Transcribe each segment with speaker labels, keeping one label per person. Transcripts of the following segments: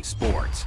Speaker 1: Sports.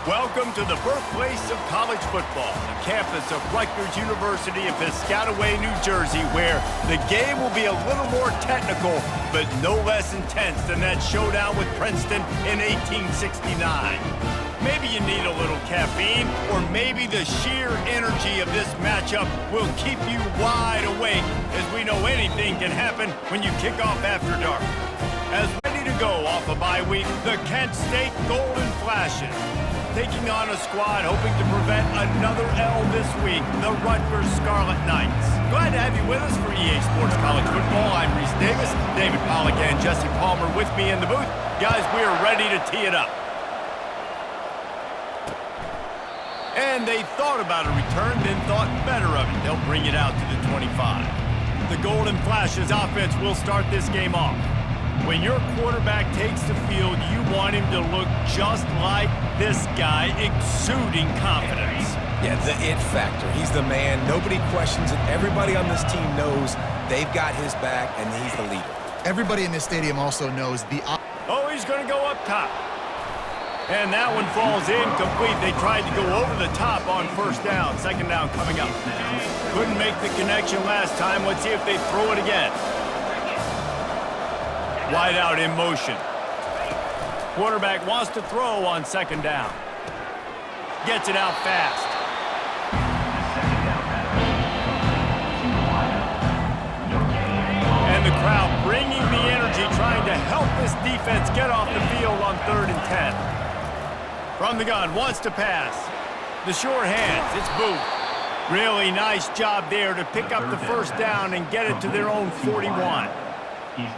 Speaker 1: Welcome to the birthplace of college football, the campus of Rutgers University in Piscataway, New Jersey, where the game will be a little more technical, but no less intense than that showdown with Princeton in 1869. Maybe you need a little caffeine, or maybe the sheer energy of this matchup will keep you wide awake, as we know anything can happen when you kick off after dark. As ready to go off a bye week, the Kent State Golden Flashes, taking on a squad hoping to prevent another L this week, the Rutgers Scarlet Knights. Glad to have you with us for EA Sports College Football. I'm Reese Davis, David Pollack and Jesse Palmer with me in the booth. Guys, we are ready to tee it up. And they thought about a return, then thought better of it. They'll bring it out to the 25. The Golden Flash's offense will start this game off. When your quarterback takes the field, you want him to look just like this guy, exuding confidence.
Speaker 2: Yeah, the it factor. He's the man. Nobody questions it. Everybody on this team knows they've got his back, and he's the leader.
Speaker 3: Everybody in this stadium also knows the...
Speaker 1: Oh, he's going to go up top. And that one falls incomplete. They tried to go over the top on first down. Second down coming up. Couldn't make the connection last time. Let's see if they throw it again. Wide out in motion. Quarterback wants to throw on second down. Gets it out fast. And the crowd bringing the energy, trying to help this defense get off the field on 3rd and 10. From the gun, wants to pass. The sure hands, it's Booth. Really nice job there to pick up the first down and get it to their own 41.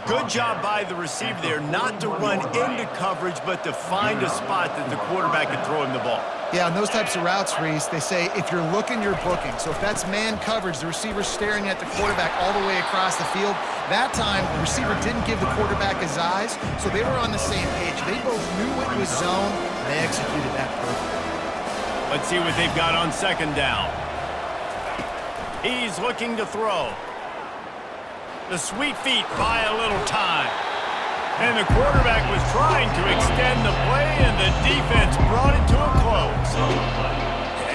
Speaker 1: Good job by the receiver there, not to run into coverage, but to find a spot that the quarterback can throw him the ball.
Speaker 3: Yeah, on those types of routes, Reese, they say if you're looking, you're booking. So if that's man coverage, the receiver's staring at the quarterback all the way across the field. That time, the receiver didn't give the quarterback his eyes, so they were on the same page. They both knew it was zone, and they executed that perfectly.
Speaker 1: Let's see what they've got on second down. He's looking to throw. The sweet feet buy a little time. And the quarterback was trying to extend the play, and the defense brought it to a close.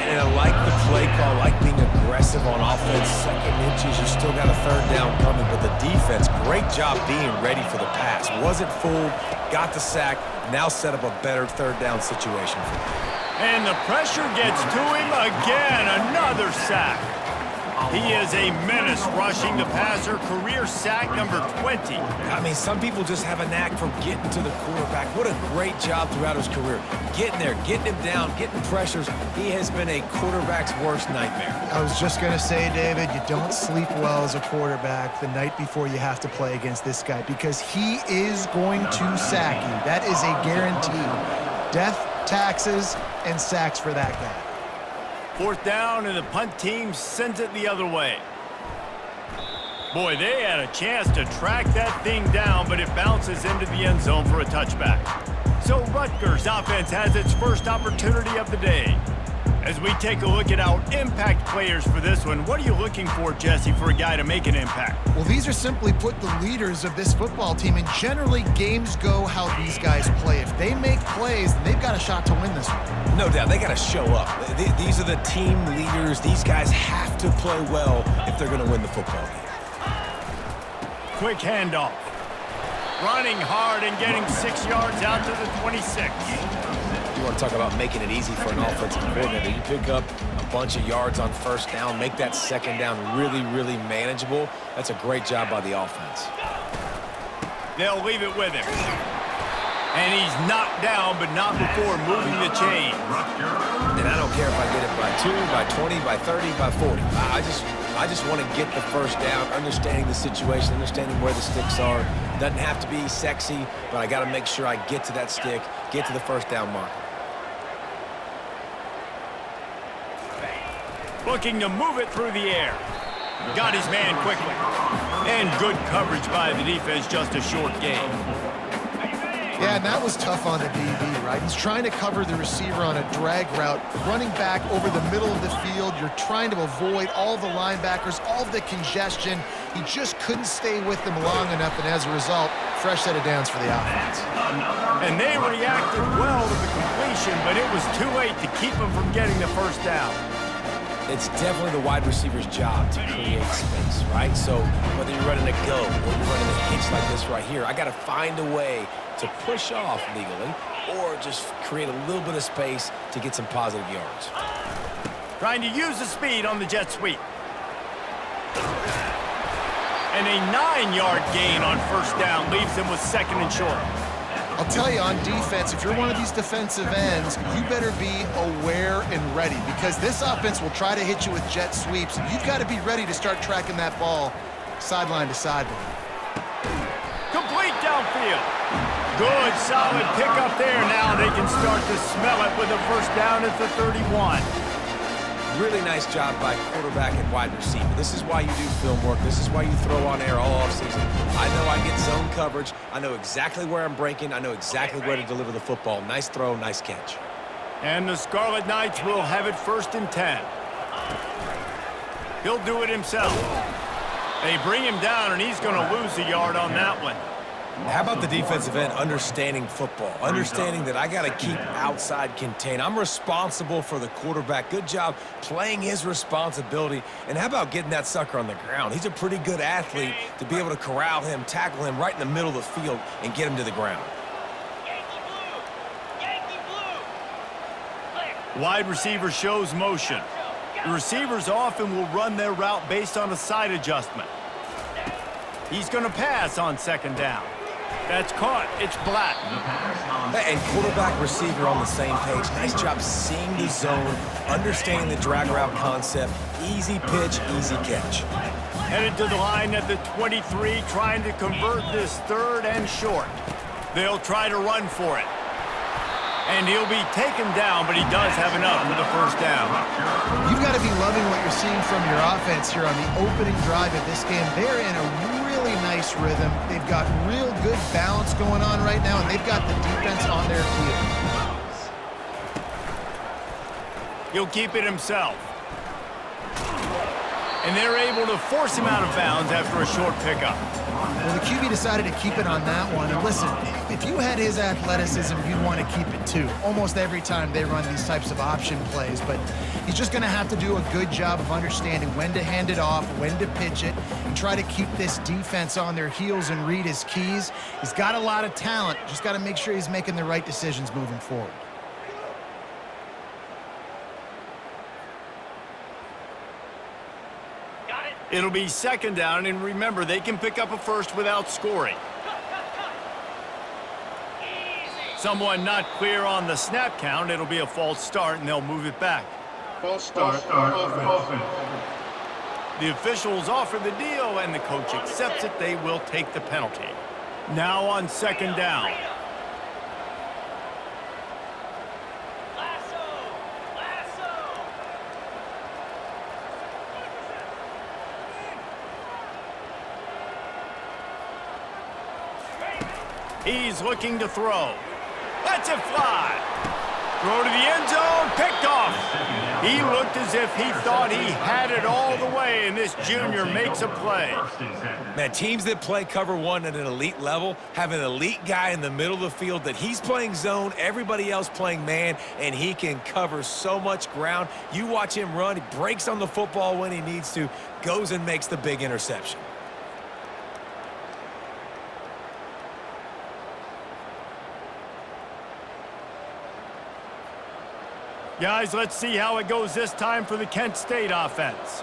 Speaker 2: And I like the play call, like being aggressive on offense. Second inches, you still got a third down coming, but the defense, great job being ready for the pass. Wasn't fooled, got the sack, now set up a better third down situation for him.
Speaker 1: And the pressure gets to him again, another sack. He is a menace rushing the passer, career sack number 20.
Speaker 2: I mean, some people just have a knack for getting to the quarterback. What a great job throughout his career. Getting there, getting him down, getting pressures. He has been a quarterback's worst nightmare.
Speaker 3: I was just going to say, David, you don't sleep well as a quarterback the night before you have to play against this guy because he is going to sack you. That is a guarantee. Death, taxes, and sacks for that guy.
Speaker 1: 4th down, and the punt team sends it the other way. Boy, they had a chance to track that thing down, but it bounces into the end zone for a touchback. So Rutgers offense has its first opportunity of the day. As we take a look at our impact players for this one, what are you looking for, Jesse, for a guy to make an impact?
Speaker 3: Well, these are simply put the leaders of this football team, and generally games go how these guys play. If they make plays, then they've got a shot to win this one.
Speaker 2: No doubt, they got to show up. These are the team leaders. These guys have to play well if they're going to win the football game.
Speaker 1: Quick handoff. Running hard and getting 6 yards out to the 26.
Speaker 2: You want to talk about making it easy for an offensive coordinator. You pick up a bunch of yards on first down, make that second down really, really manageable. That's a great job by the offense.
Speaker 1: They'll leave it with him. And he's knocked down, but not before moving the chain.
Speaker 2: And I don't care if I get it by 2, by 20, by 30, by 40. I just want to get the first down, understanding the situation, understanding where the sticks are. Doesn't have to be sexy, but I got to make sure I get to that stick, get to the first down marker.
Speaker 1: Looking to move it through the air. Got his man quickly. And good coverage by the defense, just a short gain.
Speaker 3: Yeah, and that was tough on the DB, right? He's trying to cover the receiver on a drag route, running back over the middle of the field. You're trying to avoid all the linebackers, all of the congestion. He just couldn't stay with them long enough, and as a result, fresh set of downs for the offense.
Speaker 1: And they reacted well to the completion, but it was too late to keep him from getting the first down.
Speaker 2: It's definitely the wide receiver's job to create space, right? So whether you're running a go or you're running a hitch like this right here, I got to find a way to push off legally or just create a little bit of space to get some positive yards.
Speaker 1: Trying to use the speed on the jet sweep. And a 9-yard gain on first down leaves him with second and short.
Speaker 3: I'll tell you, on defense, if you're one of these defensive ends, you better be aware and ready because this offense will try to hit you with jet sweeps. You've got to be ready to start tracking that ball sideline to sideline.
Speaker 1: Complete downfield. Good, solid pickup there. Now they can start to smell it with a first down at the 31.
Speaker 2: really nice job by quarterback and wide receiver. This is why you do film work. This is why you throw on air all offseason. I know I get zone coverage. I know exactly where I'm breaking. I know exactly where to deliver the football. Nice throw, nice catch.
Speaker 1: And the Scarlet Knights will have it 1st and 10. He'll do it himself. They bring him down, and he's going to lose a yard on that one.
Speaker 2: How about the defensive end understanding football, understanding that I got to keep outside contain. I'm responsible for the quarterback. Good job playing his responsibility. And how about getting that sucker on the ground? He's a pretty good athlete to be able to corral him, tackle him right in the middle of the field, and get him to the ground.
Speaker 1: Wide receiver shows motion. The receivers often will run their route based on a side adjustment. He's going to pass on 2nd down. That's caught. It's Black.
Speaker 2: And quarterback receiver on the same page. Nice job seeing the zone, understanding the drag route concept. Easy pitch, easy catch.
Speaker 1: Headed to the line at the 23, trying to convert this 3rd and short. They'll try to run for it. And he'll be taken down, but he does have enough for the 1st down.
Speaker 3: You've got to be loving what you're seeing from your offense here on the opening drive of this game. They're in a really nice rhythm. They've got real good balance going on right now, and they've got the defense on their heels.
Speaker 1: He'll keep it himself. And they're able to force him out of bounds after a short pickup.
Speaker 3: Well, the QB decided to keep it on that one. And listen, if you had his athleticism, you'd want to keep it too. Almost every time they run these types of option plays. But he's just going to have to do a good job of understanding when to hand it off, when to pitch it, and try to keep this defense on their heels and read his keys. He's got a lot of talent. Just got to make sure he's making the right decisions moving forward.
Speaker 1: It'll be 2nd down, and remember, they can pick up a 1st without scoring. Someone not clear on the snap count. It'll be a false start, and they'll move it back.
Speaker 4: False start. Offense.
Speaker 1: The officials offer the deal, and the coach accepts it. They will take the penalty. Now on 2nd down. He's looking to throw. Lets it fly. Throw to the end zone. Picked off. He looked as if he thought he had it all the way, and this junior makes a play.
Speaker 2: Man, teams that play cover 1 at an elite level have an elite guy in the middle of the field that he's playing zone, everybody else playing man, and he can cover so much ground. You watch him run. He breaks on the football when he needs to, goes and makes the big interception.
Speaker 1: Guys, let's see how it goes this time for the Kent State offense.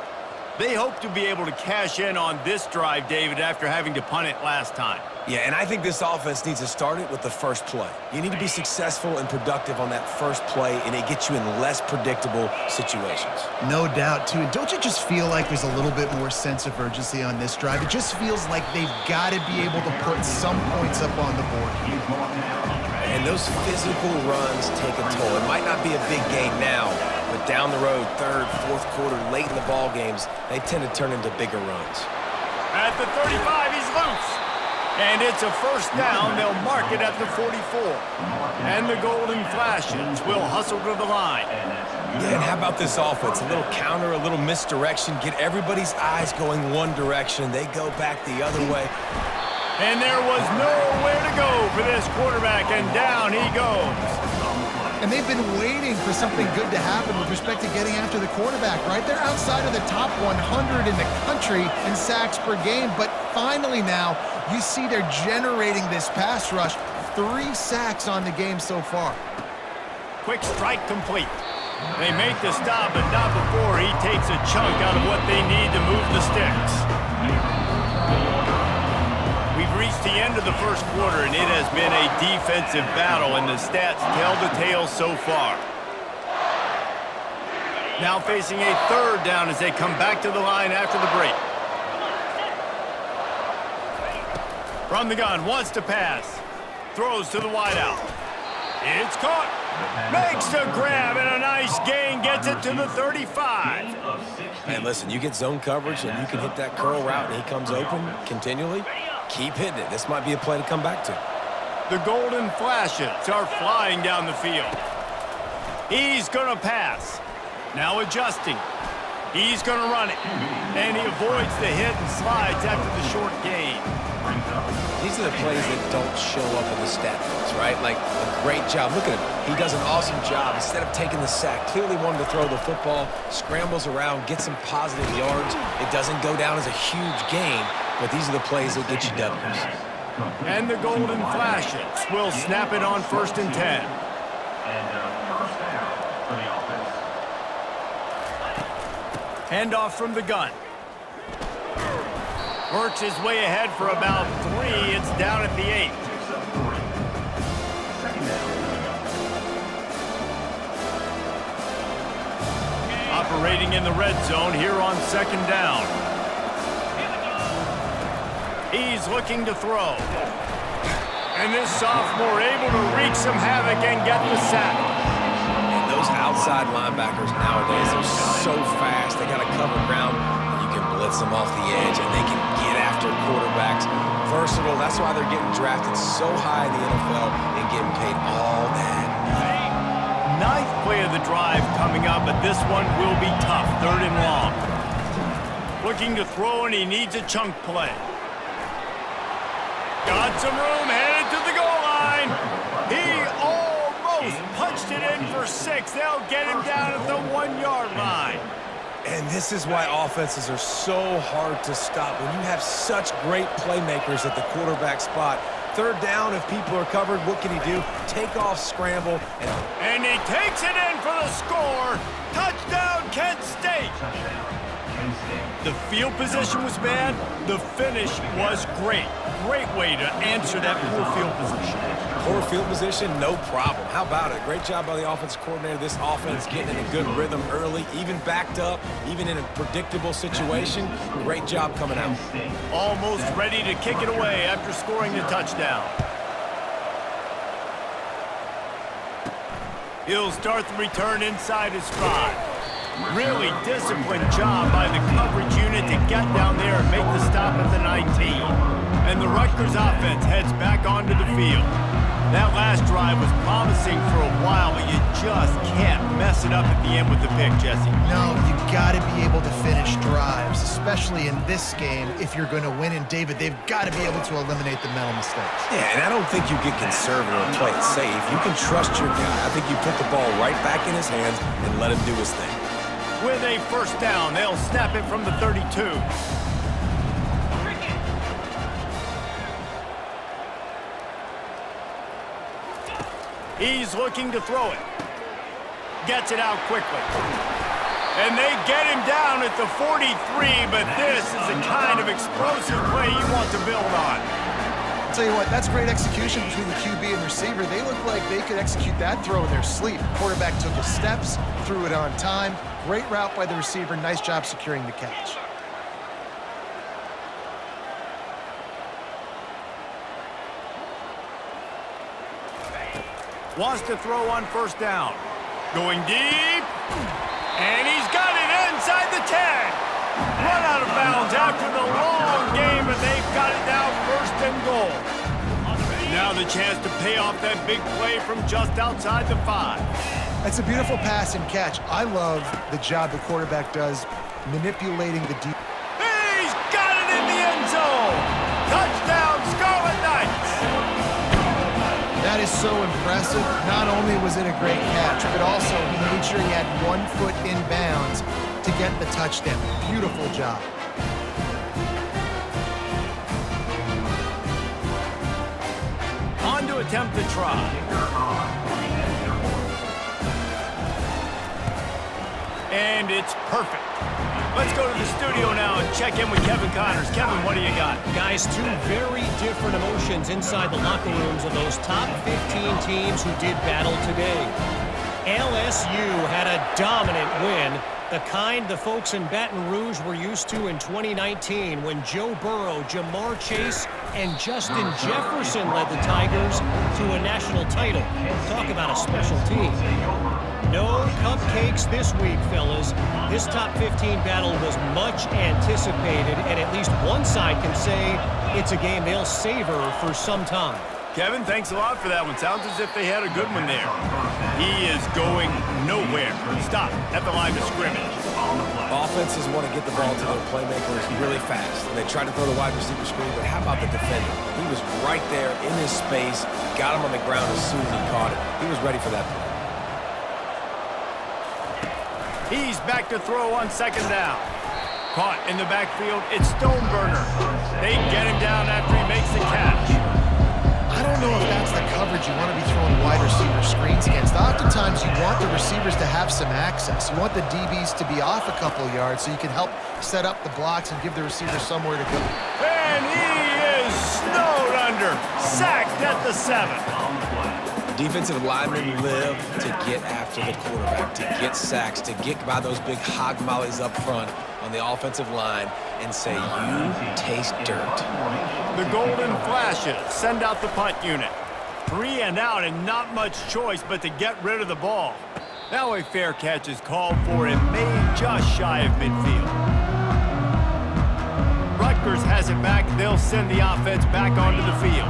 Speaker 1: They hope to be able to cash in on this drive, David, after having to punt it last time.
Speaker 2: Yeah, and I think this offense needs to start it with the first play. You need to be successful and productive on that first play, and it gets you in less predictable situations.
Speaker 3: No doubt, too. And don't you just feel like there's a little bit more sense of urgency on this drive? It just feels like they've got to be able to put some points up on the board here.
Speaker 2: And those physical runs take a toll. It might not be a big game now, but down the road, 3rd, 4th quarter, late in the ball games, they tend to turn into bigger runs.
Speaker 1: At the 35, he's loose. And it's a 1st down. They'll mark it at the 44. And the Golden Flashes will hustle to the line.
Speaker 2: Yeah, and how about this offense? A little counter, a little misdirection, get everybody's eyes going one direction. They go back the other way.
Speaker 1: And there was nowhere to go for this quarterback, and down he goes.
Speaker 3: And they've been waiting for something good to happen with respect to getting after the quarterback, right? They're outside of the top 100 in the country in sacks per game, but finally now you see they're generating this pass rush. 3 sacks on the game so far.
Speaker 1: Quick strike complete. They make the stop, but not before he takes a chunk out of what they need to move the sticks. We've reached the end of the 1st quarter, and it has been a defensive battle, and the stats tell the tale so far. Now facing a 3rd down as they come back to the line after the break. From the gun, wants to pass. Throws to the wideout. It's caught. Makes the grab, and a nice gain gets it to the 35.
Speaker 2: Man, listen, you get zone coverage and you can hit that curl route and he comes open continually. Keep hitting it. This might be a play to come back to.
Speaker 1: The golden flashes are flying down the field. He's going to pass. Now adjusting. He's going to run it. And he avoids the hit and slides after the short gain.
Speaker 2: These are the plays that don't show up in the stat books, right? Like a great job. Look at him. He does an awesome job. Instead of taking the sack, clearly wanted to throw the football, scrambles around, gets some positive yards. It doesn't go down as a huge gain, but these are the plays that get you W's.
Speaker 1: And the golden flashes will snap it on 1st and 10. Handoff from the gun. Works his way ahead for about 3. It's down at the 8. Operating in the red zone here on 2nd down. He's looking to throw. And this sophomore able to wreak some havoc and get the sack.
Speaker 2: And those outside linebackers nowadays are so fast. They got to cover ground. You can blitz them off the edge, and they can get after quarterbacks. Versatile. That's why they're getting drafted so high in the NFL and getting paid all that money.
Speaker 1: 9th play of the drive coming up, but this one will be tough. 3rd and long. Looking to throw, and he needs a chunk play. Got some room, headed to the goal line. He almost punched it in for 6. They'll get him down at the 1-yard line.
Speaker 2: And this is why offenses are so hard to stop. When you have such great playmakers at the quarterback spot, 3rd down, if people are covered, what can he do? Take off, scramble,
Speaker 1: and he takes it in for the score. Touchdown, Kent State. The field position was bad. The finish was great. Great way to answer that poor field position.
Speaker 2: Poor field position, no problem. How about it? Great job by the offensive coordinator. This offense getting in a good rhythm early, even backed up, even in a predictable situation. Great job coming out.
Speaker 1: Almost ready to kick it away after scoring the touchdown. He'll start the return inside his 5. Really disciplined job by the coverage unit to get down there and make the stop at the 19. And the Rutgers offense heads back onto the field. That last drive was promising for a while, but you just can't mess it up at the end with the pick, Jesse.
Speaker 3: No, you've got to be able to finish drives, especially in this game if you're going to win. And, David, they've got to be able to eliminate the mental mistakes.
Speaker 2: Yeah, and I don't think you get conservative and play it safe. You can trust your guy. I think you put the ball right back in his hands and let him do his thing.
Speaker 1: With a 1st down, they'll snap it from the 32. He's looking to throw it. Gets it out quickly. And they get him down at the 43, but this is the kind of explosive play you want to build on.
Speaker 3: I'll tell you what, that's great execution between the QB and the receiver. They look like they could execute that throw in their sleep. Quarterback took his steps, threw it on time. Great route by the receiver. Nice job securing the catch.
Speaker 1: Wants to throw on 1st down. Going deep. And he's got it inside the 10. Run out of bounds after the long game, and they've got it now 1st and goal. Now the chance to pay off that big play from just outside the 5.
Speaker 3: That's a beautiful pass and catch. I love the job the quarterback does manipulating the deep.
Speaker 1: He's got it in the end zone. Touchdown, Scarlet Knights.
Speaker 3: That is so impressive. Not only was it a great catch, but also he made sure he had 1 foot in bounds to get the touchdown. Beautiful job.
Speaker 1: On to attempt the try. And it's perfect. Let's go to the studio now and check in with Kevin Connors. Kevin, what do you got?
Speaker 5: Guys, 2 very different emotions inside the locker rooms of those top 15 teams who did battle today. LSU had a dominant win The kind the folks in Baton Rouge were used to in 2019 when Joe Burrow, Jamar Chase, and Justin Jefferson led the Tigers to a national title. Talk about a special team. No cupcakes this week, fellas. This top 15 battle was much anticipated, and at least one side can say it's a game they'll savor for some time.
Speaker 1: Kevin, thanks a lot for that one. Sounds as if they had a good one there. He is going nowhere. Stop at the line of scrimmage.
Speaker 2: Offenses want to get the ball to their playmakers really fast. And they try to throw the wide receiver screen, but how about the defender? He was right there in his space, got him on the ground as soon as he caught it. He was ready for that play.
Speaker 1: He's back to throw on second down. Caught in the backfield, it's Stoneburner. They get him down after he makes the catch.
Speaker 3: I don't know if that's the coverage you want to be throwing wide receiver screens against. Oftentimes, you want the receivers to have some access. You want the DBs to be off a couple of yards so you can help set up the blocks and give the receiver somewhere to go.
Speaker 1: And he is snowed under. Sacked at the 7.
Speaker 2: Defensive linemen live to get after the quarterback, to get sacks, to get by those big hog mollies up front on the offensive line and say, you taste dirt.
Speaker 1: The Golden Flashes send out the punt unit. 3 and out and not much choice but to get rid of the ball. Now a fair catch is called for and made just shy of midfield. Rutgers has it back. They'll send the offense back onto the field.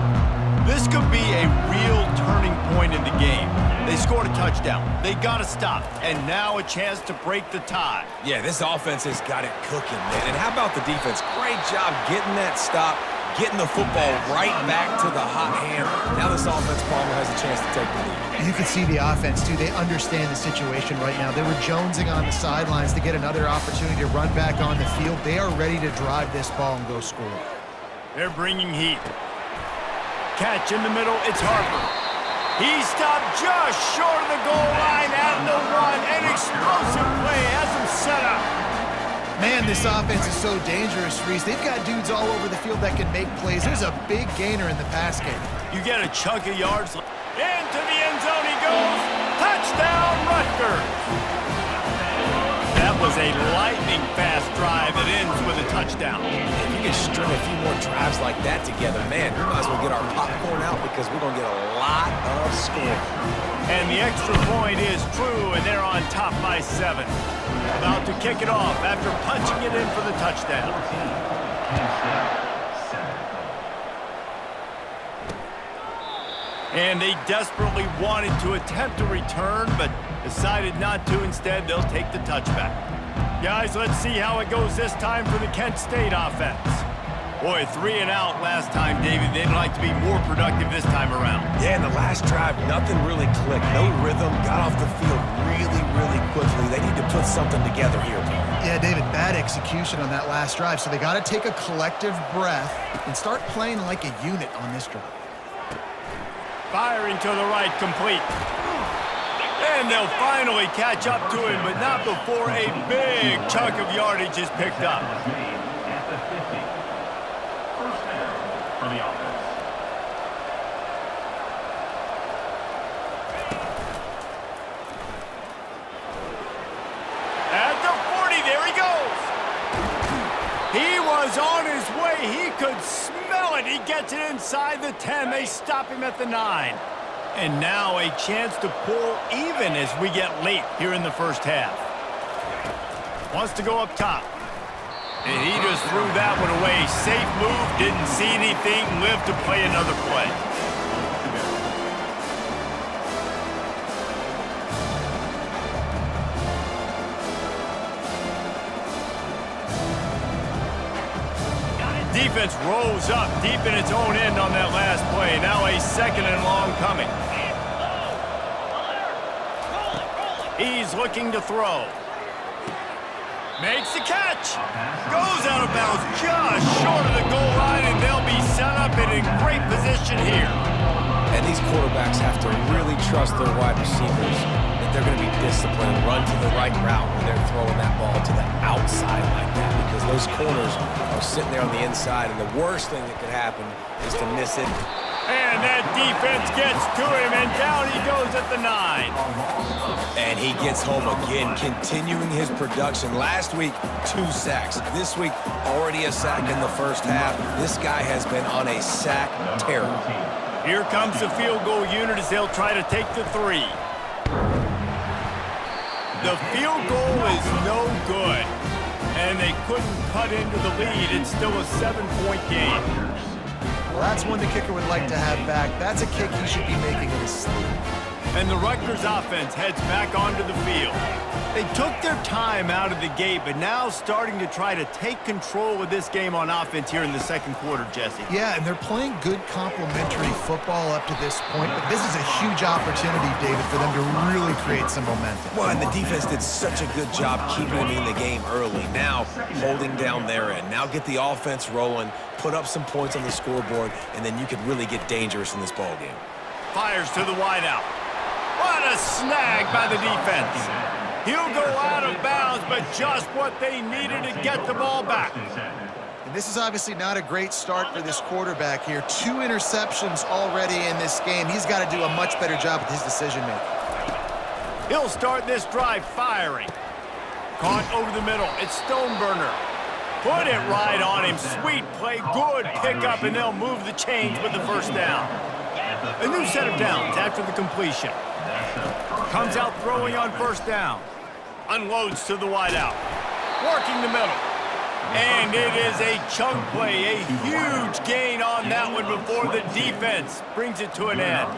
Speaker 1: This could be a real turning point in the game. They scored a touchdown. They got to stop. And now a chance to break the tie.
Speaker 2: Yeah, this offense has got it cooking, man. And how about the defense? Great job getting that stop, getting the football right back to the hot hand. Now this offense probably has a chance to take the lead.
Speaker 3: You can see the offense, too. They understand the situation right now. They were jonesing on the sidelines to get another opportunity to run back on the field. They are ready to drive this ball and go score.
Speaker 1: They're bringing heat. Catch in the middle, it's Harper. He stopped just short of the goal line at the 1. An explosive play has him set up.
Speaker 3: Man, this offense is so dangerous, Reese. They've got dudes all over the field that can make plays. There's a big gainer in the pass game.
Speaker 1: You get a chunk of yards. Into the end zone he goes. Touchdown, Rutgers. That was a lightning-fast drive that ends with a touchdown.
Speaker 2: If you can string a few more drives like that together, man, we might as well get our popcorn out because we're going to get a lot of scoring.
Speaker 1: And the extra point is true, and they're on top by 7. About to kick it off after punching it in for the touchdown. And they desperately wanted to attempt a return, but decided not to. Instead, they'll take the touchback. Guys, let's see how it goes this time for the Kent State offense. Boy, 3 and out last time, David. They'd like to be more productive this time around.
Speaker 2: Yeah, in the last drive, nothing really clicked. No rhythm, got off the field really, really quickly. They need to put something together here.
Speaker 3: Yeah, David, bad execution on that last drive, so they got to take a collective breath and start playing like a unit on this drive.
Speaker 1: Firing to the right, complete. And they'll finally catch up to him, but not before a big chunk of yardage is picked up. At the 40, there he goes. He was on his way. He could smell it. He gets it inside the 10. They stop him at the 9. And now a chance to pull even as we get late here in the first half. Wants to go up top. And he just threw that one away. Safe move, didn't see anything, lived to play another play. Defense rolls up deep in its own end on that last play. Now a 2nd and long coming. He's looking to throw. Makes the catch. Goes out of bounds just short of the goal line, and they'll be set up in a great position here.
Speaker 2: And these quarterbacks have to really trust their wide receivers that they're going to be disciplined, run to the right route when they're throwing that ball to the outside like that, because those corners are sitting there on the inside, and the worst thing that could happen is to miss it
Speaker 1: And that defense gets to him, and down he goes at the 9.
Speaker 2: And he gets home again, continuing his production. Last week, 2 sacks. This week, already a sack in the first half. This guy has been on a sack tear.
Speaker 1: Here comes the field goal unit as they'll try to take the 3. The field goal is no good, and they couldn't cut into the lead. It's still a 7-point game.
Speaker 3: Well, that's one the kicker would like to have back. That's a kick he should be making in his sleep.
Speaker 1: And the Rutgers offense heads back onto the field. They took their time out of the gate, but now starting to try to take control of this game on offense here in the second quarter, Jesse.
Speaker 3: Yeah, and they're playing good complementary football up to this point, but this is a huge opportunity, David, for them to really create some momentum.
Speaker 2: Well, and the defense did such a good job keeping them in the game early. Now, holding down their end. Now get the offense rolling, put up some points on the scoreboard, and then you could really get dangerous in this ballgame.
Speaker 1: Fires to the wideout. What a snag by the defense. He'll go out of bounds, but just what they needed to get the ball back.
Speaker 3: And this is obviously not a great start for this quarterback here. 2 interceptions already in this game. He's got to do a much better job with his decision-making.
Speaker 1: He'll start this drive firing. Caught over the middle. It's Stoneburner. Put it right on him. Sweet play. Good pickup, and they'll move the chains with the first down. A new set of downs after the completion. Comes out throwing on first down. Unloads to the wideout. Working the middle. And it is a chunk play. A huge gain on that one before the defense brings it to an end.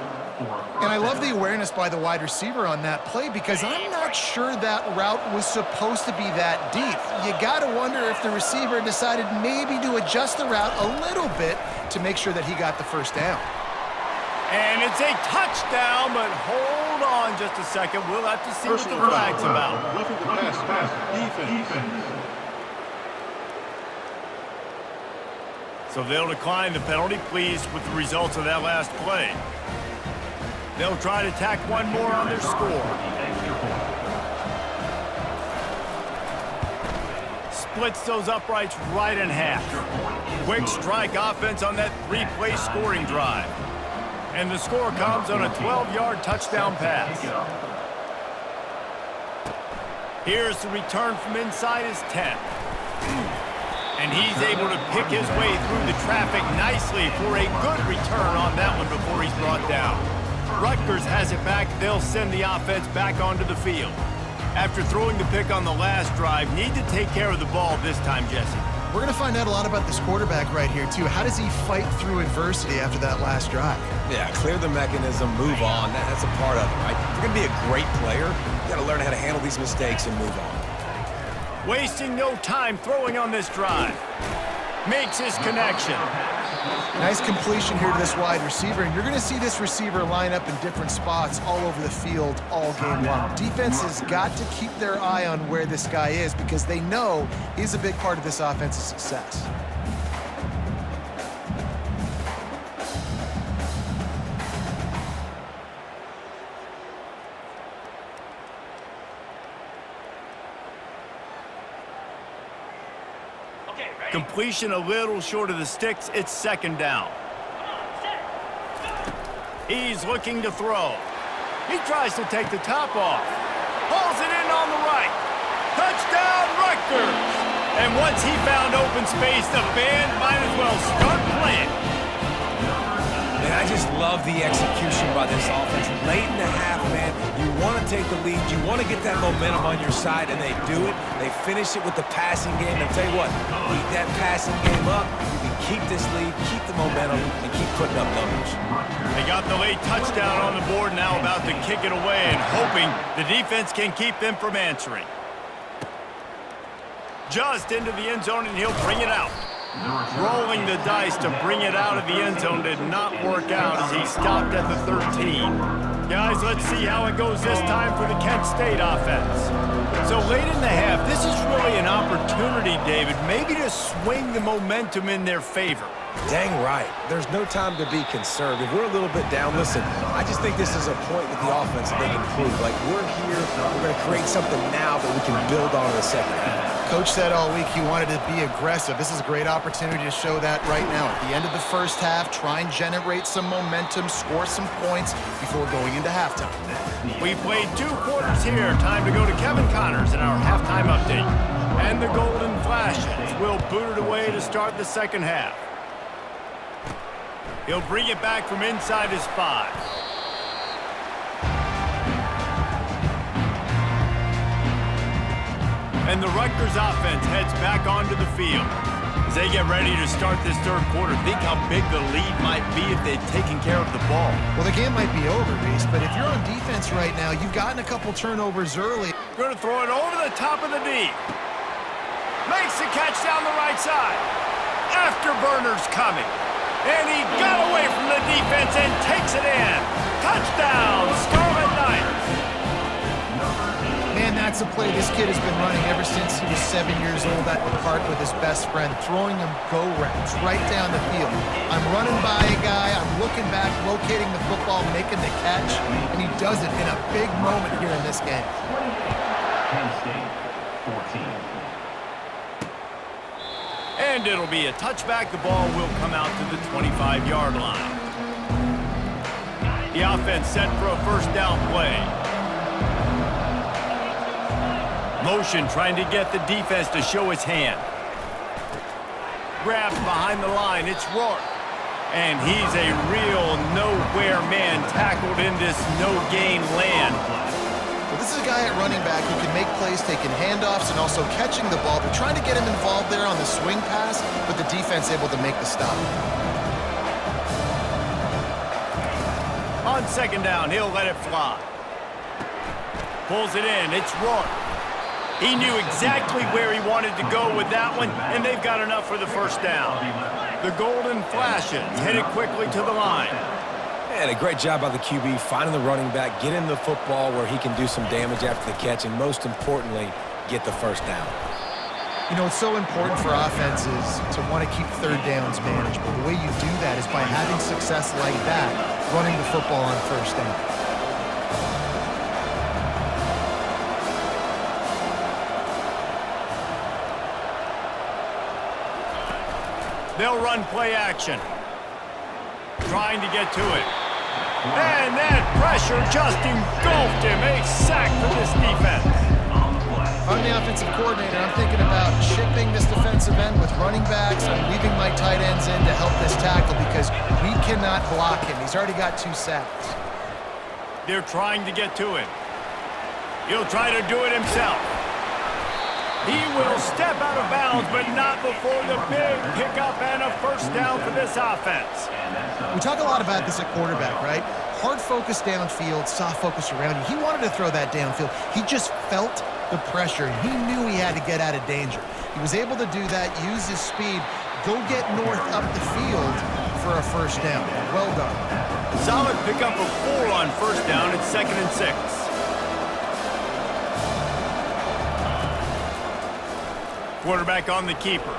Speaker 3: And I love the awareness by the wide receiver on that play because I'm not sure that route was supposed to be that deep. You got to wonder if the receiver decided maybe to adjust the route a little bit to make sure that he got the first down.
Speaker 1: And it's a touchdown, but hold on just a second. We'll have to see what the flag's about.
Speaker 4: Roughing the pass, defense.
Speaker 1: So they'll decline the penalty, pleased with the results of that last play. They'll try to tack one more on their score. Splits those uprights right in half. Quick strike offense on that 3-play scoring drive. And the score comes on a 12-yard touchdown pass. Here's the return from inside his 10. And he's able to pick his way through the traffic nicely for a good return on that one before he's brought down. Rutgers has it back. They'll send the offense back onto the field. After throwing the pick on the last drive, need to take care of the ball this time, Jesse.
Speaker 3: We're going to find out a lot about this quarterback right here, too. How does he fight through adversity after that last drive?
Speaker 2: Yeah, clear the mechanism, move on. That's a part of it, right? If you're going to be a great player, you got to learn how to handle these mistakes and move on.
Speaker 1: Wasting no time throwing on this drive. Makes his connection.
Speaker 3: Nice completion here to this wide receiver, and you're going to see this receiver line up in different spots all over the field all game long. Defense has got to keep their eye on where this guy is because they know he's a big part of this offense's success.
Speaker 1: Completion a little short of the sticks. It's second down. He's looking to throw. He tries to take the top off. Pulls it in on the right. Touchdown, Rutgers! And once he found open space, the band might as well start playing.
Speaker 2: Man, I just love the execution by this offense. Late in the half, man, you want to take the lead. You want to get that momentum on your side, and they do it. They finish it with the passing game. And I'll tell you what, keep that passing game up. You can keep this lead, keep the momentum, and keep putting up numbers.
Speaker 1: They got the late touchdown on the board, now about to kick it away and hoping the defense can keep them from answering. Just into the end zone, and he'll bring it out. Rolling the dice to bring it out of the end zone did not work out as he stopped at the 13. Guys, let's see how it goes this time for the Kent State offense. So late in the half, this is really an opportunity, David, maybe to swing the momentum in their favor.
Speaker 2: Dang right. There's no time to be concerned. If we're a little bit down, listen, I just think this is a point with the offense that they can prove. Like, we're here, we're going to create something now that we can build on in the second half.
Speaker 3: Coach said all week he wanted to be aggressive. This is a great opportunity to show that right now. At the end of the first half, try and generate some momentum, score some points before going into halftime.
Speaker 1: We've played 2 quarters here. Time to go to Kevin Connors in our halftime update. And the Golden Flashes will boot it away to start the second half. He'll bring it back from inside his 5. And the Rutgers offense heads back onto the field. As they get ready to start this third quarter, think how big the lead might be if they'd taken care of the ball.
Speaker 3: Well, the game might be over, Reese, but if you're on defense right now, you've gotten a couple turnovers early.
Speaker 1: Going to throw it over the top of the D. Makes the catch down the right side. Afterburner's coming. And he got away from the defense and takes it in. Touchdown, Scarlet Knights.
Speaker 3: Man, that's a play this kid has been running ever since he was 7 years old at the park with his best friend, throwing him go routes right down the field. I'm running by a guy, I'm looking back, locating the football, making the catch, and he does it in a big moment here in this game.
Speaker 4: Penn State, 14.
Speaker 1: And it'll be a touchback. The ball will come out to the 25-yard line. The offense set for a first down play. Motion trying to get the defense to show his hand. Grabbed behind the line. It's Rourke. And he's a real nowhere man tackled in this no-gain land.
Speaker 3: Well, this is a guy at running back who can make plays, taking handoffs, and also catching the ball. They're trying to get him involved there on the swing pass, but the defense able to make the stop.
Speaker 1: On second down, he'll let it fly. Pulls it in. It's Rourke. He knew exactly where he wanted to go with that one, and they've got enough for the first down. The Golden Flashes headed quickly to the line.
Speaker 2: And a great job by the QB, finding the running back, getting the football where he can do some damage after the catch, and most importantly, get the first down.
Speaker 3: You know, it's so important for offenses to want to keep third downs manageable. The way you do that is by having success like that, running the football on first down.
Speaker 1: They'll run play action. Trying to get to it. And that pressure just engulfed him. A sack for this defense.
Speaker 3: If I'm the offensive coordinator, I'm thinking about shipping this defensive end with running backs. I'm leaving my tight ends in to help this tackle because we cannot block him. He's already got 2 sacks.
Speaker 1: They're trying to get to it. He'll try to do it himself. He will step out of bounds, but not before the big pickup and a first down for this offense.
Speaker 3: We talk a lot about this at quarterback, right? Hard focus downfield, soft focus around you. He wanted to throw that downfield. He just felt the pressure, and he knew he had to get out of danger. He was able to do that, use his speed, go get north up the field for a first down. Well done.
Speaker 1: Solid pickup of 4 on first down. It's 2nd and 6. Quarterback on the keeper.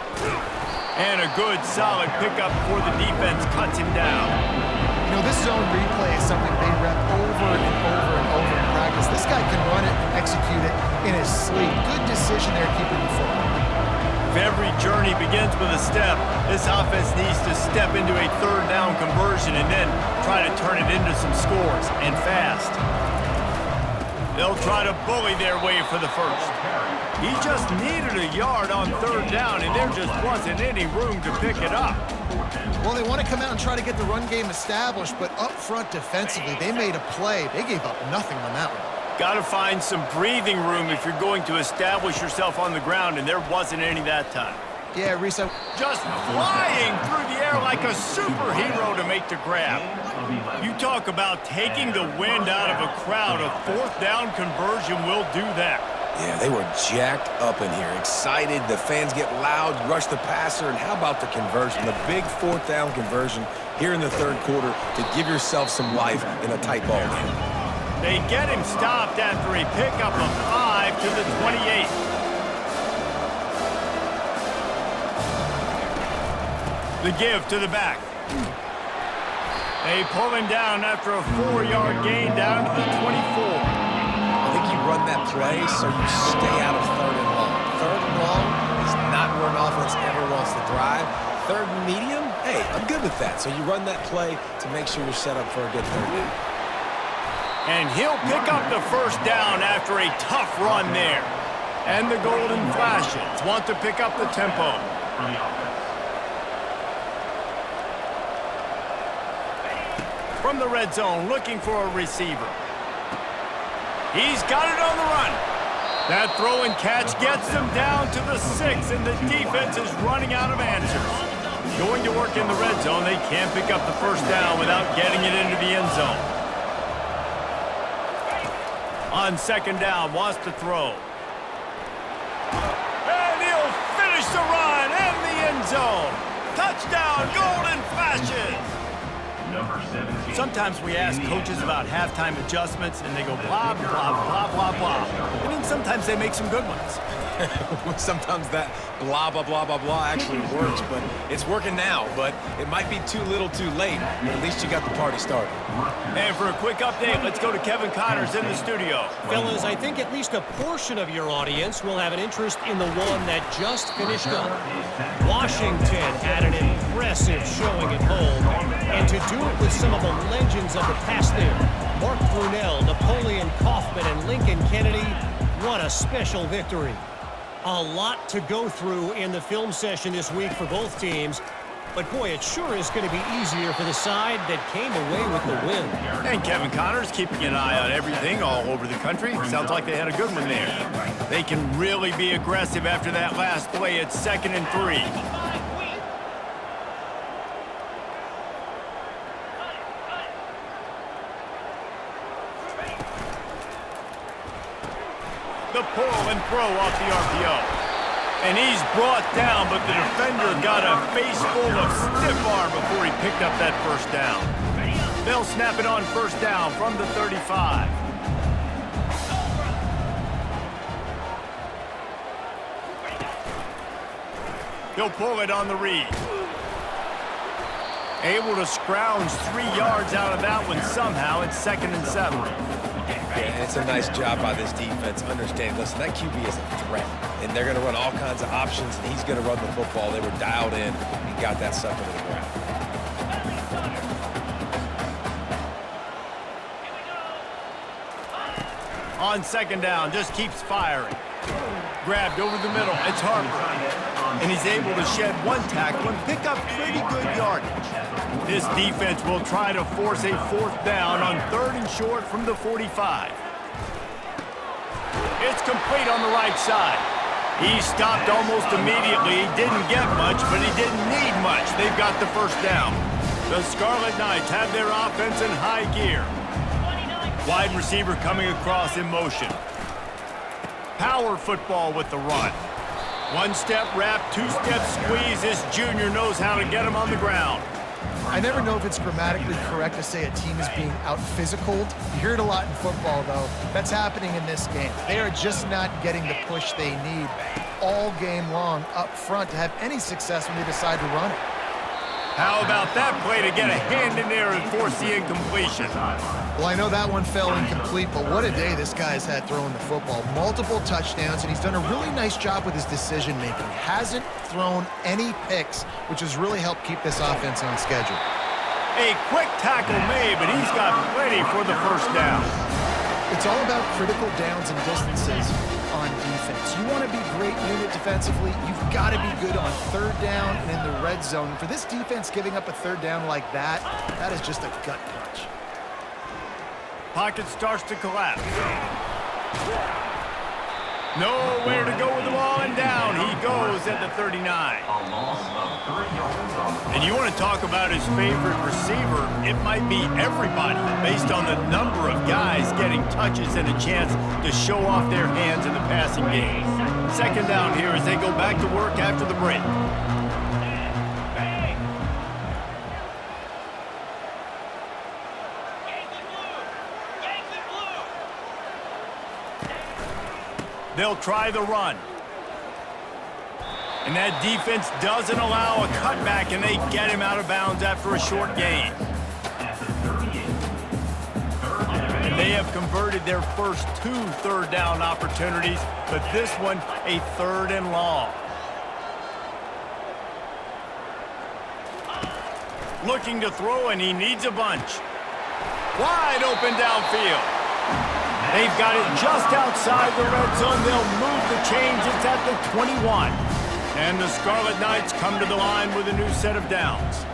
Speaker 1: And a good, solid pickup before the defense cuts him down.
Speaker 3: You know, this zone replay is something they rep over and over and over in practice. This guy can run it and execute it in his sleep. Good decision there keeping the football.
Speaker 1: If every journey begins with a step, this offense needs to step into a third down conversion and then try to turn it into some scores, and fast. They'll try to bully their way for the first. He just needed a yard on third down, and there just wasn't any room to pick it up.
Speaker 3: Well, they want to come out and try to get the run game established, but up front defensively, they made a play. They gave up nothing on that one.
Speaker 1: Got to find some breathing room if you're going to establish yourself on the ground, and there wasn't any that time.
Speaker 3: Yeah, Reese,
Speaker 1: just flying through the air like a superhero to make the grab. You talk about taking the wind out of a crowd. A fourth down conversion will do that.
Speaker 2: Yeah, they were jacked up in here, excited. The fans get loud, rush the passer, and how about the conversion? The big fourth down conversion here in the third quarter to give yourself some life in a tight ball game.
Speaker 1: They get him stopped after a pickup of 5 to the 28. The give to the back. They pull him down after a 4-yard gain down to the 24.
Speaker 2: I think you run that play so you stay out of third and long. Third and long is not where an offense ever wants to thrive. Third and medium, hey, I'm good with that. So you run that play to make sure you're set up for a good third down.
Speaker 1: And he'll pick up the first down after a tough run there. And the Golden Flashes want to pick up the tempo. From the red zone, looking for a receiver. He's got it on the run. That throw and catch gets them down to the 6, and the defense is running out of answers. Going to work in the red zone, they can't pick up the first down without getting it into the end zone. On second down, wants to throw. And he'll finish the run in the end zone. Touchdown, Golden Flashes.
Speaker 4: Number 17.
Speaker 1: Sometimes we ask coaches about halftime adjustments, and they go blah, blah, blah, blah, blah. I mean, sometimes they make some good ones.
Speaker 2: Sometimes that blah, blah, blah, blah, blah actually works, but it's working now. But it might be too little too late. At least you got the party started.
Speaker 1: And for a quick update, let's go to Kevin Connors in the studio.
Speaker 5: Fellas, I think at least a portion of your audience will have an interest in the one that just finished up. Washington had an impressive showing at home, and to do it with some of the legends of the past there, Mark Brunell, Napoleon Kaufman, and Lincoln Kennedy, what a special victory. A lot to go through in the film session this week for both teams, but boy, it sure is going to be easier for the side that came away with the win.
Speaker 1: And Kevin Connors keeping an eye on everything all over the country. Sounds like they had a good one there. They can really be aggressive after that last play. It's 2nd and 3. The pull and throw off the RPO. And he's brought down, but the defender got a face full of stiff arm before he picked up that first down. They'll snap it on first down from the 35. He'll pull it on the read. Able to scrounge 3 yards out of that one somehow. It's 2nd and 7.
Speaker 2: Yeah, it's a nice job by this defense. Understand, listen, that QB is a threat, and they're going to run all kinds of options, and he's going to run the football. They were dialed in and got that sucker to the ground.
Speaker 1: On second down, just keeps firing. Grabbed over the middle. It's Harper. And he's able to shed one tackle and pick up pretty good yardage. This defense will try to force a 4th down on 3rd and short from the 45. It's complete on the right side. He stopped almost immediately. He didn't get much, but he didn't need much. They've got the first down. The Scarlet Knights have their offense in high gear. Wide receiver coming across in motion. Power football with the run. 1-step wrap, 2-step squeeze. This junior knows how to get him on the ground.
Speaker 3: I never know if it's grammatically correct to say a team is being out-physicaled. You hear it a lot in football, though. That's happening in this game. They are just not getting the push they need all game long up front to have any success when they decide to run it.
Speaker 1: How about that play to get a hand in there and force the incompletion?
Speaker 3: Well, I know that one fell incomplete, but what a day this guy's had throwing the football. Multiple touchdowns, and he's done a really nice job with his decision-making. Hasn't thrown any picks, which has really helped keep this offense on schedule.
Speaker 1: A quick tackle made, but he's got plenty for the first down.
Speaker 3: It's all about critical downs and distances on defense. You want to be great unit defensively, you've got to be good on 3rd down and in the red zone. For this defense giving up a 3rd down like that, that is just a gut punch.
Speaker 1: Pocket starts to collapse. Nowhere to go with the ball, and down he goes at the 39. And you want to talk about his favorite receiver, it might be everybody based on the number of guys getting touches and a chance to show off their hands in the passing game. 2nd down here as they go back to work after the break. They'll try the run. And that defense doesn't allow a cutback, and they get him out of bounds after a short gain. And They have converted their first 2 third-down opportunities, but this one a 3rd and long. Looking to throw, and he needs a bunch. Wide open downfield. They've got it just outside the red zone. They'll move the chains. It's at the 21. And the Scarlet Knights come to the line with a new set of downs.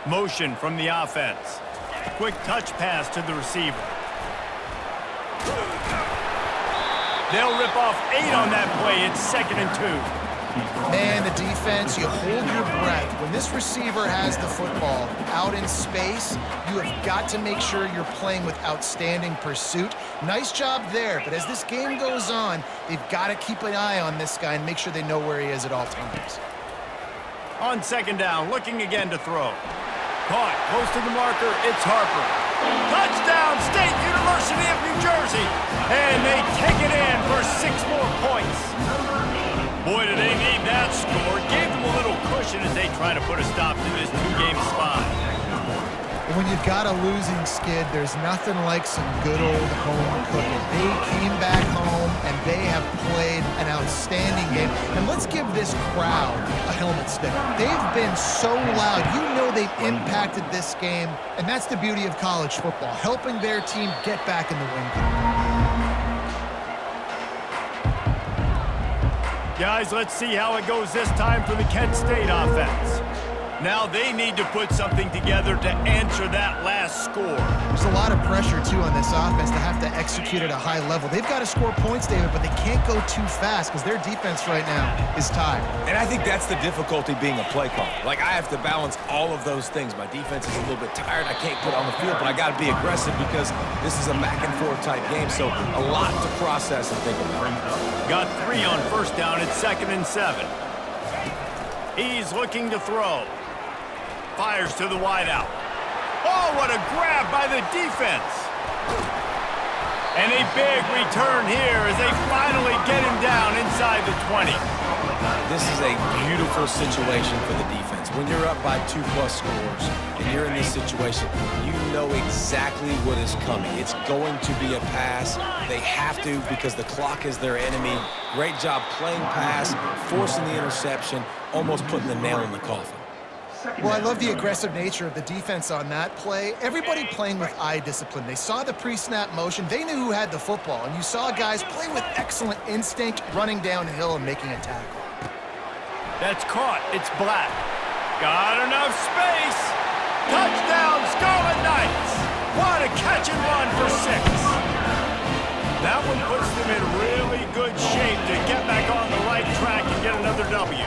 Speaker 1: Motion from the offense. Quick touch pass to the receiver. They'll rip off 8 on that play. It's 2nd and 2.
Speaker 3: Man, the defense, you hold your breath. When this receiver has the football out in space, you have got to make sure you're playing with outstanding pursuit. Nice job there, but as this game goes on, they've got to keep an eye on this guy and make sure they know where he is at all times.
Speaker 1: On 2nd down, looking again to throw. Caught, close to the marker, it's Harper. Touchdown, State University of New Jersey! And they take it in for 6 more points. Boy, do they need that score. Gave them a little cushion as they try to put a stop to this 2-game spot.
Speaker 3: When you've got a losing skid, there's nothing like some good old home cooking. They came back home, and they have played an outstanding game. And let's give this crowd a helmet stick. They've been so loud. You know they've impacted this game, and that's the beauty of college football, helping their team get back in the win column.
Speaker 1: Guys, let's see how it goes this time for the Kent State offense. Now they need to put something together to answer that last score.
Speaker 3: There's a lot of pressure, too, on this offense to have to execute at a high level. They've got to score points, David, but they can't go too fast because their defense right now is tired.
Speaker 2: And I think that's the difficulty being a play caller. Like, I have to balance all of those things. My defense is a little bit tired. I can't put on the field, but I got to be aggressive because this is a back-and-forth type game, so a lot to process and think about.
Speaker 1: Got 3 on 1st down. It's 2nd and 7. He's looking to throw. Fires to the wideout. Oh, what a grab by the defense. And a big return here as they finally get him down inside the 20.
Speaker 2: This is a beautiful situation for the defense. When you're up by 2+ scores and you're in this situation, you know exactly what is coming. It's going to be a pass. They have to because the clock is their enemy. Great job playing pass, forcing the interception, almost putting the nail in the coffin.
Speaker 3: Well, I love the aggressive nature of the defense on that play. Everybody playing with eye discipline. They saw the pre-snap motion. They knew who had the football, and you saw guys play with excellent instinct, running downhill and making a tackle.
Speaker 1: That's caught. It's Black. Got enough space. Touchdown, Scarlet Knights. What a catch and run for 6. That one puts them in really good shape to get back on the right track and get another W.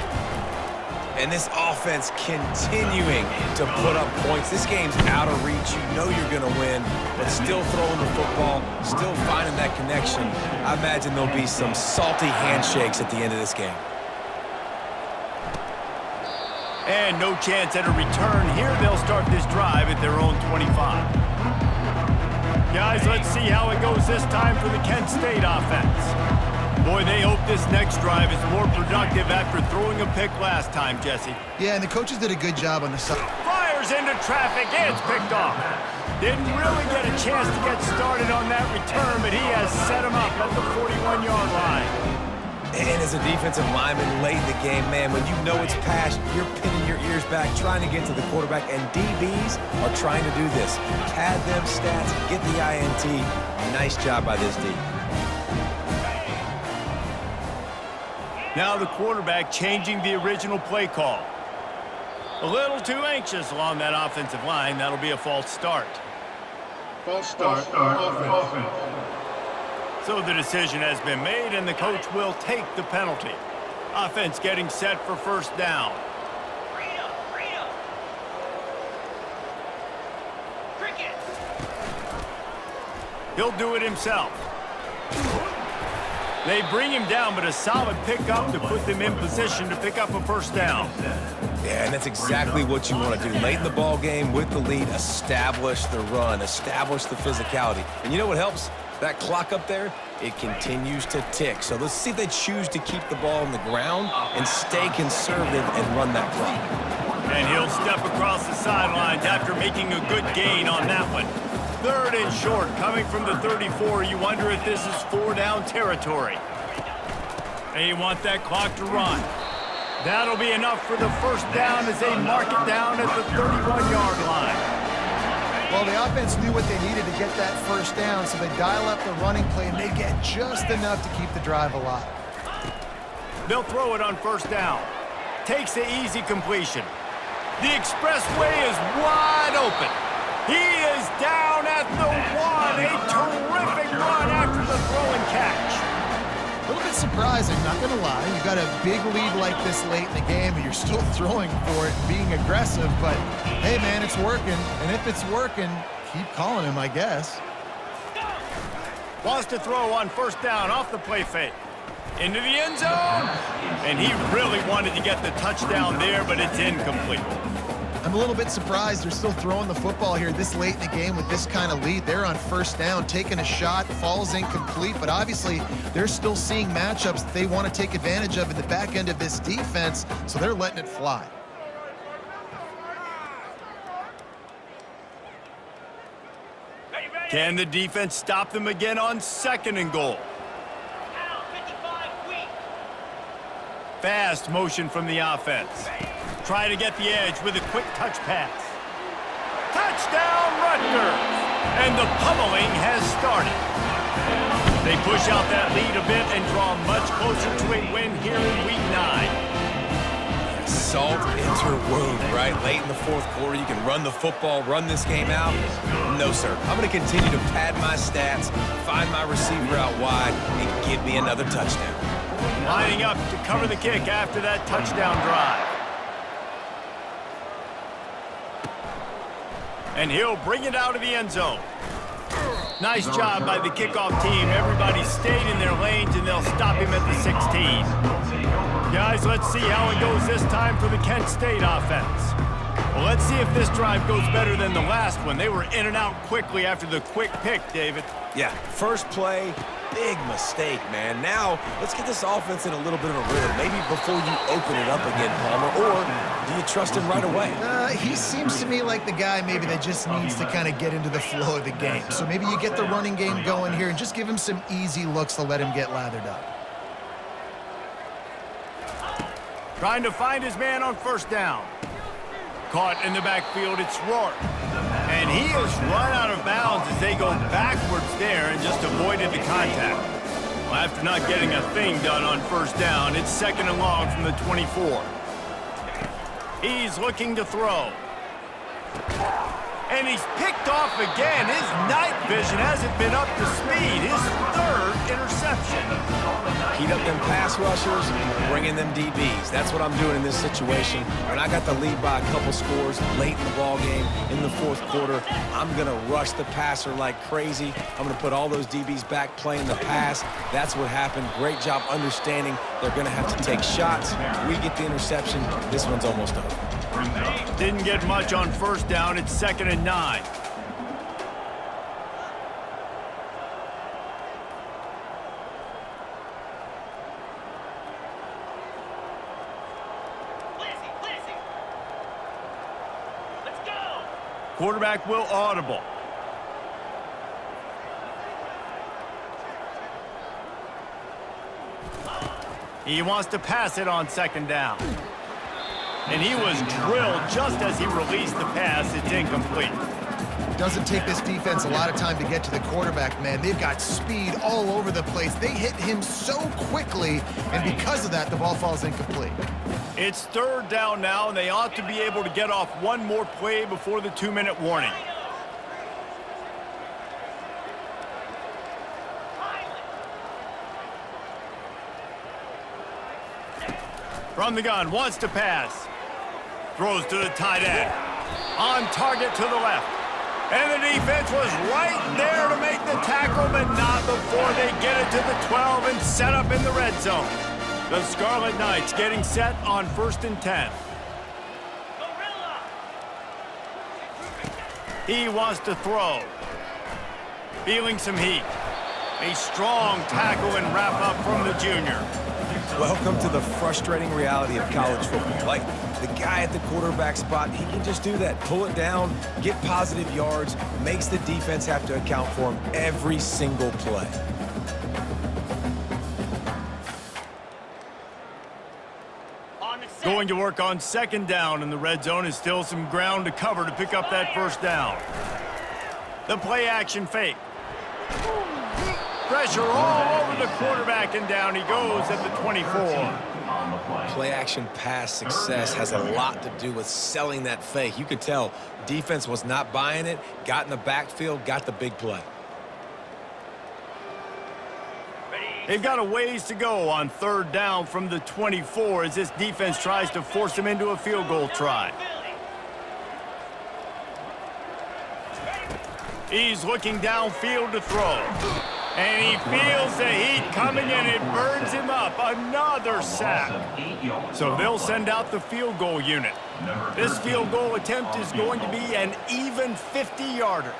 Speaker 2: And this offense continuing to put up points. This game's out of reach. You know you're going to win, but still throwing the football, still finding that connection. I imagine there'll be some salty handshakes at the end of this game.
Speaker 1: And no chance at a return here. They'll start this drive at their own 25. Guys, let's see how it goes this time for the Kent State offense. Boy, they hope this next drive is more productive after throwing a pick last time, Jesse.
Speaker 3: Yeah, and the coaches did a good job on the side.
Speaker 1: Fires into traffic, and it's picked off. Didn't really get a chance to get started on that return, but he has set him up at the 41-yard line.
Speaker 2: And as a defensive lineman late in the game, man, when you know it's past, you're pinning your ears back, trying to get to the quarterback, and DBs are trying to do this. Pad them stats, get the INT. Nice job by this D.
Speaker 1: Now the quarterback changing the original play call. A little too anxious along that offensive line. That'll be a false start.
Speaker 4: False start. Offense.
Speaker 1: So the decision has been made, and the coach will take the penalty. Offense getting set for 1st down. He'll do it himself. They bring him down, but a solid pickup to put them in position to pick up a 1st down.
Speaker 2: Yeah, and that's exactly what you want to do. Late in the ball game with the lead, establish the run, establish the physicality. And you know what helps? That clock up there, it continues to tick. So let's see if they choose to keep the ball on the ground and stay conservative and run that clock.
Speaker 1: And he'll step across the sidelines after making a good gain on that one. 3rd and short, coming from the 34. You wonder if this is 4-down territory. They want that clock to run. That'll be enough for the first down as they mark it down at the 31-yard line.
Speaker 3: Well, the offense knew what they needed to get that first down, so they dial up the running play, and they get just enough to keep the drive alive.
Speaker 1: They'll throw it on first down. Takes the easy completion. The expressway is wide open. He is down at the 1. A terrific run after the throw and catch.
Speaker 3: A little bit surprising, not going to lie. You got a big lead like this late in the game, and you're still throwing for it and being aggressive. But, hey, man, it's working. And if it's working, keep calling him, I guess.
Speaker 1: Wants to throw on first down off the play fake. Into the end zone. And he really wanted to get the touchdown there, but it's incomplete.
Speaker 3: I'm a little bit surprised they're still throwing the football here this late in the game with this kind of lead. They're on first down, taking a shot, falls incomplete, but obviously they're still seeing matchups that they want to take advantage of in the back end of this defense, so they're letting it fly.
Speaker 1: Can the defense stop them again on 2nd and goal? Fast motion from the offense. Try to get the edge with a quick touch pass. Touchdown, Rutgers! And the pummeling has started. They push out that lead a bit and draw much closer to a win here in Week 9.
Speaker 2: Salt into wound, right? Late in the 4th quarter, you can run the football, run this game out. No, sir. I'm going to continue to pad my stats, find my receiver out wide, and give me another touchdown.
Speaker 1: Lining up to cover the kick after that touchdown drive. And he'll bring it out of the end zone. Nice job by the kickoff team. Everybody stayed in their lanes, and they'll stop him at the 16. Guys, let's see how it goes this time for the Kent State offense. Well, let's see if this drive goes better than the last one. They were in and out quickly after the quick pick, David.
Speaker 2: Yeah, first play, big mistake, man. Now, let's get this offense in a little bit of a rhythm. Maybe before you open it up again, Palmer, or do you trust him right away?
Speaker 3: He seems to me like the guy maybe that just needs to kind of get into the flow of the game. So maybe you get the running game going here and just give him some easy looks to let him get lathered up.
Speaker 1: Trying to find his man on first down. Caught in the backfield, it's Rourke. And he has run out of bounds as they go backwards there and just avoided the contact. Well, after not getting a thing done on first down, it's 2nd and long from the 24. He's looking to throw. And he's picked off again. His night vision hasn't been up to speed. His 3rd interception.
Speaker 2: Heat up them pass rushers, bring in them DBs. That's what I'm doing in this situation. When I got the lead by a couple scores late in the ball game, in the 4th quarter, I'm going to rush the passer like crazy. I'm going to put all those DBs back playing the pass. That's what happened. Great job understanding they're going to have to take shots. We get the interception. This one's almost over.
Speaker 1: Didn't get much on first down. It's 2nd and 9. Quarterback will audible. He wants to pass it on 2nd down. And he was drilled just as he released the pass. It's incomplete.
Speaker 3: Doesn't take this defense a lot of time to get to the quarterback, man. They've got speed all over the place. They hit him so quickly, and because of that, the ball falls incomplete.
Speaker 1: It's 3rd down now, and they ought to be able to get off one more play before the 2-minute warning. From the gun, wants to pass. Throws to the tight end. On target to the left. And the defense was right there to make the tackle, but not before they get it to the 12 and set up in the red zone. The Scarlet Knights getting set on 1st and 10. He wants to throw. Feeling some heat. A strong tackle and wrap up from the junior.
Speaker 2: Welcome to the frustrating reality of college football. Like, the guy at the quarterback spot, he can just do that. Pull it down, get positive yards, makes the defense have to account for him every single play.
Speaker 1: Going to work on second down in the red zone is still some ground to cover to pick up that first down. The play action fake. Pressure all over the quarterback, and down he goes at the 24.
Speaker 2: Play action pass success has a lot to do with selling that fake. You could tell defense was not buying it, got in the backfield, got the big play.
Speaker 1: They've got a ways to go on third down from the 24 as this defense tries to force them into a field goal try. He's looking downfield to throw. And he feels the heat coming, and it burns him up. Another sack. So they'll send out the field goal unit. This field goal attempt is going to be an even 50-yarder.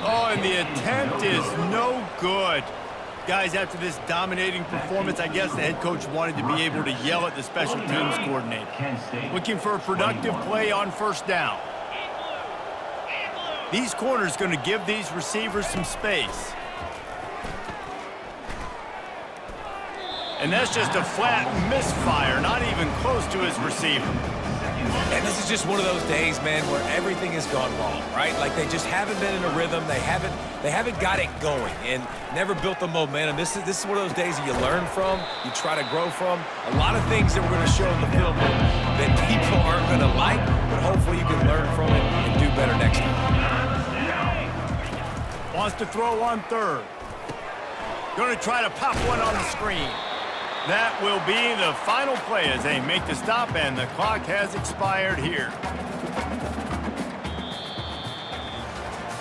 Speaker 1: Oh, and the attempt is no good. Guys, after this dominating performance, I guess the head coach wanted to be able to yell at the special teams coordinator. Looking for a productive play on first down. These corners going to give these receivers some space. And that's just a flat misfire, not even close to his receiver.
Speaker 2: And this is just one of those days, man, where everything has gone wrong, right? Like they just haven't been in a rhythm. They haven't got it going and never built the momentum. This is one of those days that you learn from, you try to grow from. A lot of things that we're going to show in the film that people aren't going to like, but hopefully you can learn from it and do better next time.
Speaker 1: Wants to throw on third. Going to try to pop one on the screen. That will be the final play as they make the stop, and the clock has expired here.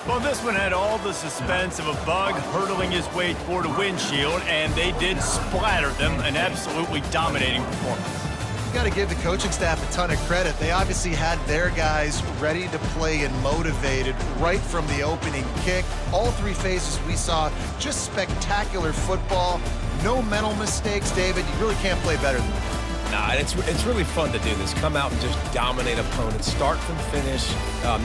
Speaker 1: Well, this one had all the suspense of a bug hurtling his way toward a windshield, and they did splatter them. An absolutely dominating performance.
Speaker 3: You got to give the coaching staff a ton of credit. They obviously had their guys ready to play and motivated right from the opening kick. All three phases we saw, just spectacular football. No mental mistakes, David. You really can't play better than that.
Speaker 2: Nah, it's really fun to do this. Come out and just dominate opponents. Start from finish.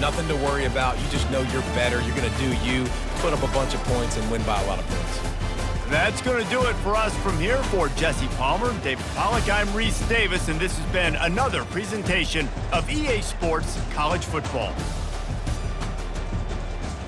Speaker 2: Nothing to worry about. You just know you're better. You're going to do you, put up a bunch of points, and win by a lot of points.
Speaker 1: That's going to do it for us from here. For Jesse Palmer, David Pollack, I'm Reese Davis, and this has been another presentation of EA Sports College Football.